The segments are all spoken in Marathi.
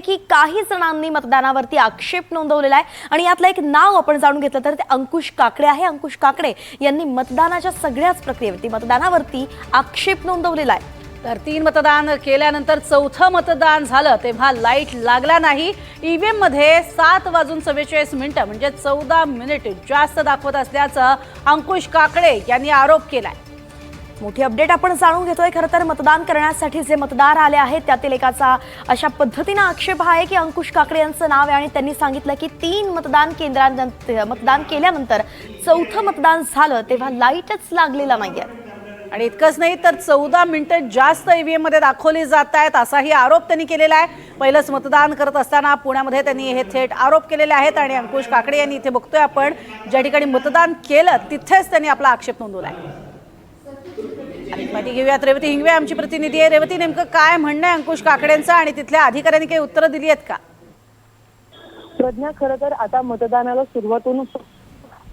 की काही जणांनी मतदानावरती आक्षेप नोंदवलेला आहे आणि यातलं एक नाव आपण जाणून घेतलं तर ते अंकुश काकडे आहे। अंकुश काकडे यांनी मतदानाच्या सगळ्याच प्रक्रियेवरती मतदानावरती आक्षेप नोंदवलेला आहे। तर 3 मतदान केल्यानंतर चौथं मतदान झालं तेव्हा लाईट लागला नाही। ईव्हीएम मध्ये 7:44 म्हणजे 14 मिनिट जास्त दाखवत असल्याचं अंकुश काकडे यांनी आरोप केलाय। मोठी अपडेट आपण जाणून घेतोय। खरं तर मतदान करण्यासाठी जे मतदार आले आहेत त्यातील एकाचा अशा पद्धतीने आक्षेप आहे की अंकुश काकडे यांचं नाव आहे आणि त्यांनी सांगितलं की 3 मतदान केंद्रांनंतर मतदान केल्यानंतर चौथं मतदान झालं तेव्हा लाईटच लागलेला नाहीये आणि इतकंच नाही तर 14 मिनिटं जास्त ईव्हीएम मध्ये दाखवली जात आहेत असाही आरोप त्यांनी केलेला आहे। पहिलंच मतदान करत असताना पुण्यामध्ये त्यांनी हे थेट आरोप केलेले आहेत आणि अंकुश काकडे यांनी इथे बघतोय आपण ज्या ठिकाणी मतदान केलं तिथेच त्यांनी आपला आक्षेप नोंदवला आहे। आणि माहिती घेऊयात रेवती हिंगवे आमची प्रतिनिधी आहे। रेवती, नेमकं काय म्हणणं आहे अंकुश काकडेंचं आणि तिथल्या अधिकाऱ्यांनी काही उत्तरं दिली आहेत का? प्रज्ञा, खरं तर आता मतदानाला सुरुवात होऊन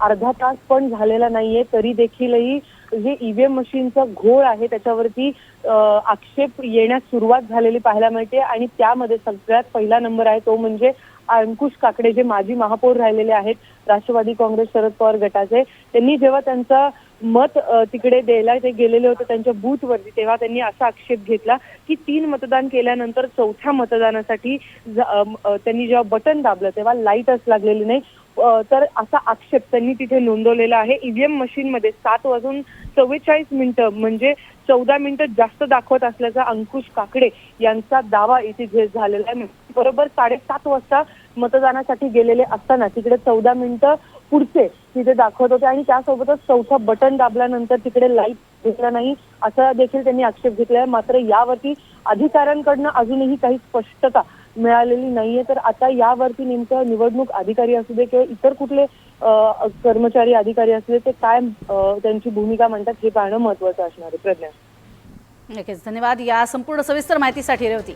अर्धा तास पण झालेला नाहीये तरी देखीलही जे ईव्हीएम मशीनचा घोळ आहे त्याच्यावरती आक्षेप येण्यास सुरुवात झालेली पाहायला मिळते आणि त्यामध्ये सगळ्यात पहिला नंबर आहे तो म्हणजे अंकुश काकडे जे माजी महापौर राहिलेले आहेत राष्ट्रवादी काँग्रेस शरद पवार गटाचे। त्यांनी जेव्हा त्यांचा मत तिकडे द्यायला ते गेलेले होते त्यांच्या बूथवरती तेव्हा त्यांनी असा आक्षेप घेतला की 3 मतदान केल्यानंतर चौथ्या मतदानासाठी त्यांनी जेव्हा बटन दाबलं तेव्हा लाईटच लागलेली नाही। तर असा आक्षेप त्यांनी तिथे नोंदवलेला आहे। ईव्हीएम मशीनमध्ये 7:44 म्हणजे 14 मिनिटं जास्त दाखवत असल्याचा अंकुश काकडे यांचा दावा इथे झालेला आहे। बरोबर 7:30 वाजता मतदानासाठी गेलेले असताना तिकडे 14 मिनिटं पुढचे तिथे दाखवत होते आणि त्यासोबतच चौथं बटन दाबल्यानंतर तिकडे लाईट घेतला नाही असा देखील त्यांनी आक्षेप घेतलाय। मात्र यावरती अधिकाऱ्यांकडनं अजूनही काही स्पष्टता मिळालेली नाहीये। तर आता यावरती नेमकं निवडणूक अधिकारी असू दे किंवा इतर कुठले कर्मचारी अधिकारी असू दे ते काय त्यांची भूमिका म्हणतात हे पाहणं महत्त्वाचं असणार आहे। प्रज्ञा, नक्कीच धन्यवाद या संपूर्ण सविस्तर माहितीसाठी रेवती।